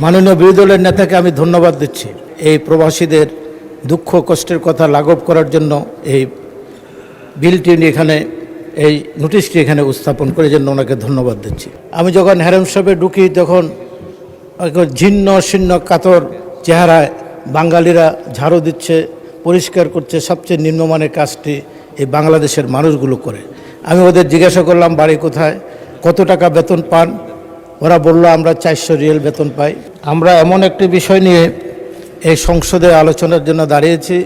মাননীয় বিরোধী দলের নেতাকে আমি ধন্যবাদ দিচ্ছি এই প্রবাসীদের দুঃখ কষ্টের কথা লাঘব করার জন্য এই বিলটি এখানে এই নোটিশটি এখানে উপস্থাপন করে জন্য ওনাকে ধন্যবাদ দিচ্ছি। আমি যখন হ্যারেম শপে ঢুকি তখন ঝিন্ন শীর্ণ কাতর চেহারায় বাঙালিরা ঝাড়ু দিচ্ছে, পরিষ্কার করছে। সবচেয়ে নিম্নমানের কাজটি এই বাংলাদেশের মানুষগুলো করে। আমি ওদের জিজ্ঞাসা করলাম বাড়ি কোথায়, কত টাকা বেতন পান। ওরা বলল আমরা 400 রিয়াল বেতন পাই। আমরা এমন একটি বিষয় নিয়ে এই সংসদে আলোচনার জন্য দাঁড়িয়েছি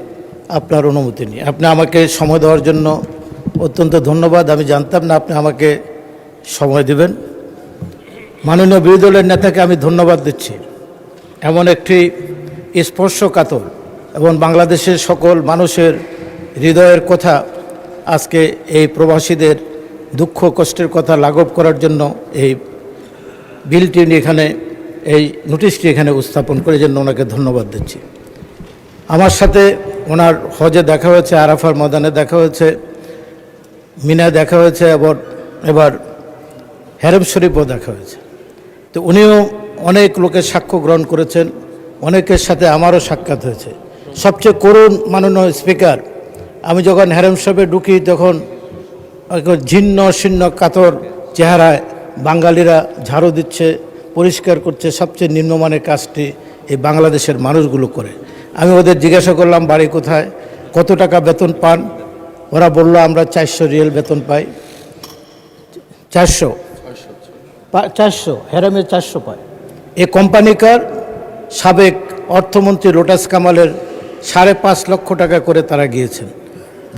আপনার অনুমতি নিয়ে। আপনি আমাকে সময় দেওয়ার জন্য অত্যন্ত ধন্যবাদ। আমি জানতাম না আপনি আমাকে সময় দেবেন। মাননীয় বিরোধী দলের নেতাকে আমি ধন্যবাদ দিচ্ছি এমন একটি স্পর্শকাতর এবং বাংলাদেশের সকল মানুষের হৃদয়ের কথা আজকে এই প্রবাসীদের দুঃখ কষ্টের কথা লাঘব করার জন্য এই বিলটি এখানে এই নোটিশটি এখানে উপস্থাপন করে জন্য ওনাকে ধন্যবাদ দিচ্ছি। আমার সাথে ওনার হজে দেখা হয়েছে, আরাফার ময়দানে দেখা হয়েছে, মিনা দেখা হয়েছে, এবার হেরেম শরীফও দেখা হয়েছে। তো উনিও অনেক লোকের সাক্ষ্য গ্রহণ করেছেন, অনেকের সাথে আমারও সাক্ষাৎ হয়েছে। সবচেয়ে করুণ মাননীয় স্পিকার, আমি যখন হেরেম শপে ঢুকি তখন ঝিন্ন শীর্ণ কাতর চেহারায় বাঙালিরা ঝাড়ু দিচ্ছে, পরিষ্কার করছে। সবচেয়ে নিম্নমানের কাজটি এই বাংলাদেশের মানুষগুলো করে। আমি ওদের জিজ্ঞাসা করলাম বাড়ি কোথায়, কত টাকা বেতন পান। ওরা বলল আমরা 400 রিয়াল বেতন পাই। 400 হেরামে 400 পায়। এই কোম্পানিকার সাবেক অর্থমন্ত্রী লোটাস কামালের 5.5 লক্ষ টাকা করে তারা গিয়েছেন।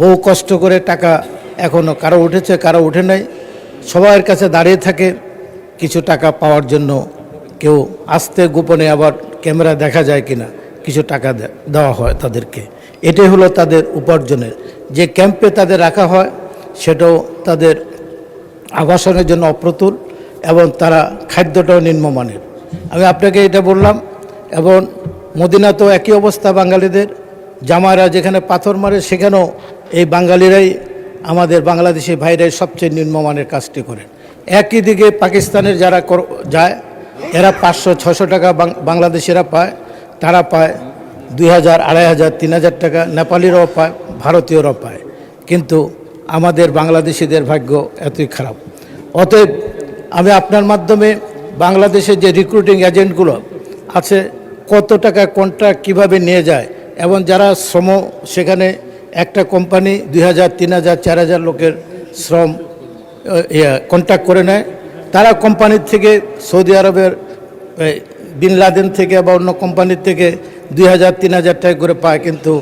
বহু কষ্ট করে টাকা এখনও কারো উঠেছে কারো উঠে নাই। সবার কাছে দাঁড়িয়ে থাকে কিছু টাকা পাওয়ার জন্য। কেউ আস্তে গোপনে, আবার ক্যামেরা দেখা যায় কিনা, কিছু টাকা দেওয়া হয় তাদেরকে। এটাই হলো তাদের উপার্জনের। যে ক্যাম্পে তাদের রাখা হয় সেটাও তাদের আবাসনের জন্য অপ্রতুল এবং তারা খাদ্যটাও নিম্নমানের। আমি আপনাকে এটা বললাম। এবং মদিনাতেও একই অবস্থা বাঙালিদের। জামাইরা যেখানে পাথর মারে সেখানেও এই বাঙালিরাই, আমাদের বাংলাদেশি ভাইরাই সবচেয়ে নিম্নমানের কাজটি করেন। একই দিকে পাকিস্তানের যারা যায় এরা 500-600 টাকা বাংলাদেশিরা পায়, তারা পায় 2000, 2500, 3000 টাকা। নেপালিরাও পায়, ভারতীয়রাও পায়। কিন্তু আমাদের বাংলাদেশিদের ভাগ্য এতই খারাপ। অতএব আমি আপনার মাধ্যমে বাংলাদেশের যে রিক্রুটিং এজেন্টগুলো আছে, কত টাকা কন্ট্রাক্ট কীভাবে নিয়ে যায় এবং যারা শ্রম, সেখানে একটা কোম্পানি 2000, 3000, 4000 লোকের শ্রম কন্ট্রাক্ট করে নেয়। তারা কোম্পানির থেকে, সৌদি আরবের বিন লাদেন থেকে বা অন্য কোম্পানির থেকে 2000, 3000 টাকা করে পায়, কিন্তু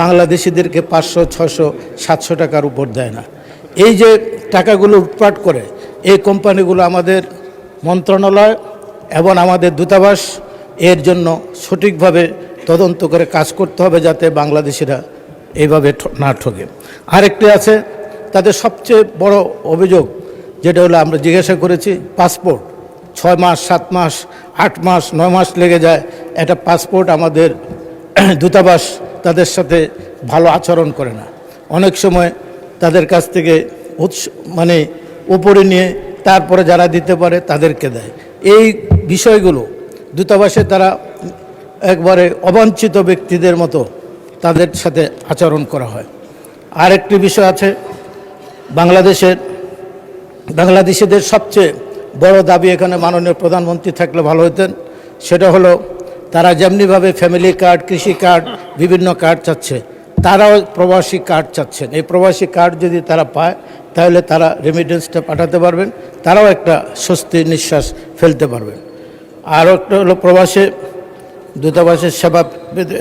বাংলাদেশিদেরকে 500, 600, 700 টাকার উপর দেয় না। এই যে টাকাগুলো উৎপাট করে এই কোম্পানিগুলো, আমাদের মন্ত্রণালয় এবং আমাদের দূতাবাস এর জন্য সঠিকভাবে তদন্ত করে কাজ করতে হবে, যাতে বাংলাদেশিরা এইভাবে না ঠকে। আরেকটি আছে, তাদের সবচেয়ে বড় অভিযোগ যেটা হলো, আমরা জিজ্ঞাসা করেছি, পাসপোর্ট 6 মাস, 7 মাস, 8 মাস, 9 মাস লেগে যায় একটা পাসপোর্ট। আমাদের দূতাবাস তাদের সাথে ভালো আচরণ করে না। অনেক সময় তাদের কাছ থেকে উপরে নিয়ে তারপরে যারা দিতে পারে তাদেরকে দেয়। এই বিষয়গুলো দূতাবাসে তারা একবারে অবাঞ্ছিত ব্যক্তিদের মতো তাদের সাথে আচরণ করা হয়। আরেকটি বিষয় আছে, বাংলাদেশিদের সবচেয়ে বড় দাবি, এখানে মাননীয় প্রধানমন্ত্রী থাকলে ভালো হতেন, সেটা হলো তারা যেমনিভাবে ফ্যামিলি কার্ড, কৃষি কার্ড, বিভিন্ন কার্ড চাচ্ছে, তারাও প্রবাসী কার্ড চাচ্ছেন। এই প্রবাসী কার্ড যদি তারা পায় তাহলে তারা রেমিটেন্সটা পাঠাতে পারবেন, তারাও একটা স্বস্তির নিঃশ্বাস ফেলতে পারবেন। আরও একটা হলো প্রবাসে দূতাবাসের সেবা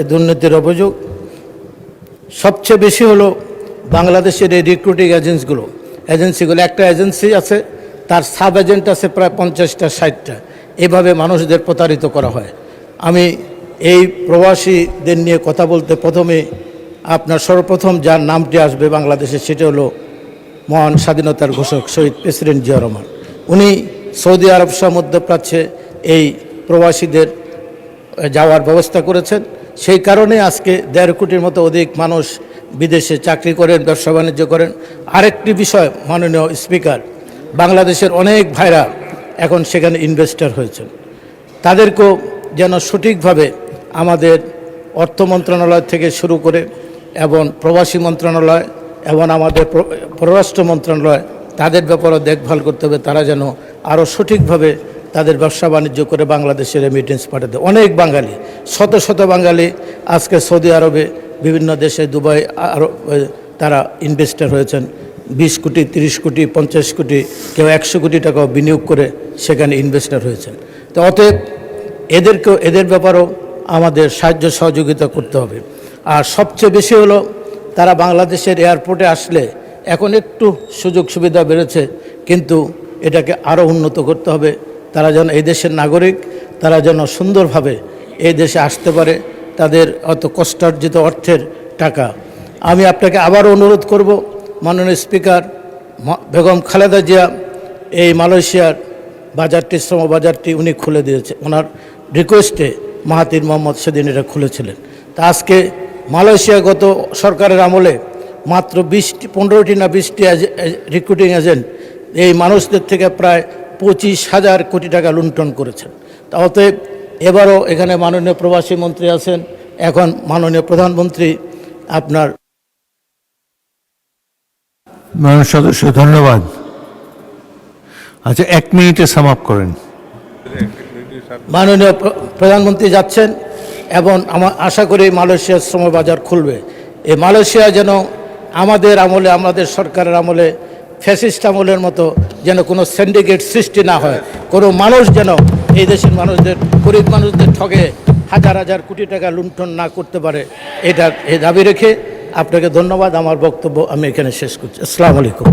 দুর্নীতির অভিযোগ। সবচেয়ে বেশি হলো বাংলাদেশের এই রিক্রুটিং এজেন্সিগুলো। একটা এজেন্সি আছে, তার সাব এজেন্ট আছে প্রায় 50টা 60টা। এভাবে মানুষদের প্রতারিত করা হয়। আমি এই প্রবাসীদের নিয়ে কথা বলতে প্রথমে আপনার সর্বপ্রথম যার নামটি আসবে বাংলাদেশে, সেটা হলো মহান স্বাধীনতার ঘোষক শহীদ প্রেসিডেন্ট জিয়া রহমান। উনি সৌদি আরব সহ মধ্যপ্রাচ্যে এই প্রবাসীদের যাওয়ার ব্যবস্থা করেছেন। সেই কারণে আজকে 1.5 কোটির মতো অধিক মানুষ বিদেশে চাকরি করেন, ব্যবসা বাণিজ্য করেন। আরেকটি বিষয় মাননীয় স্পিকার, বাংলাদেশের অনেক ভাইরা এখন সেখানে ইনভেস্টর হয়েছেন। তাদেরকেও যেন সঠিকভাবে আমাদের অর্থ মন্ত্রণালয় থেকে শুরু করে এবং প্রবাসী মন্ত্রণালয় এবং আমাদের পররাষ্ট্র মন্ত্রণালয় তাদের ব্যাপারেও দেখভাল করতে হবে, তারা যেন আরও সঠিকভাবে তাদের ব্যবসা বাণিজ্য করে বাংলাদেশে রেমিটেন্স পাঠাতে। অনেক বাঙালি, শত শত বাঙালি আজকে সৌদি আরবে, বিভিন্ন দেশে, দুবাই, আরও তারা ইনভেস্টার হয়েছেন। 20 কোটি, 30 কোটি, 50 কোটি, কেউ 100 কোটি টাকাও বিনিয়োগ করে সেখানে ইনভেস্টার হয়েছেন। তো অতএব এদের ব্যাপারেও আমাদের সাহায্য সহযোগিতা করতে হবে। আর সবচেয়ে বেশি হলো তারা বাংলাদেশের এয়ারপোর্টে আসলে এখন একটু সুযোগ সুবিধা বেড়েছে, কিন্তু এটাকে আরও উন্নত করতে হবে। তারা যেন এই দেশের নাগরিক, তারা যেন সুন্দরভাবে এই দেশে আসতে পারে, তাদের অত কষ্টার্জিত অর্থের টাকা। আমি আপনাকে আবারও অনুরোধ করব, মাননীয় স্পিকার বেগম খালেদা জিয়া এই মালয়েশিয়ার বাজারটি, শ্রম বাজারটি উনি খুলে দিয়েছে, ওনার রিকোয়েস্টে মাহাথির মোহাম্মদ সেদিন এটা খুলেছিলেন। তা আজকে মালয়েশিয়াগত সরকারের আমলে মাত্র 15টি না 20টি রিক্রুটিং এজেন্ট এই মানুষদের থেকে প্রায় 25,000 কোটি টাকা লুণ্ঠন করেছেন। তা অতএব এবারও এখানে মাননীয় প্রবাসী মন্ত্রী আছেন, এখন মাননীয় প্রধানমন্ত্রী আপনার মাননীয় সদস্য, ধন্যবাদ। আচ্ছা, 1 মিনিটে সাম আপ করেন। মাননীয় প্রধানমন্ত্রী যাচ্ছেন এবং আশা করি মালয়েশিয়ার শ্রম বাজার খুলবে। এই মালয়েশিয়া যেন আমাদের আমলে, আমাদের সরকারের আমলে, ফ্যাসিস্ট আমলের মতো যেন কোনো সিন্ডিকেট সৃষ্টি না হয়, কোনো মানুষ যেন এই দেশের মানুষদের, গরিব মানুষদের ঠগে হাজার হাজার কোটি টাকা লুণ্ঠন না করতে পারে, এই দাবি রেখে আপনাকে ধন্যবাদ। আমার বক্তব্য আমি এখানে শেষ করছি। আসসালামু আলাইকুম।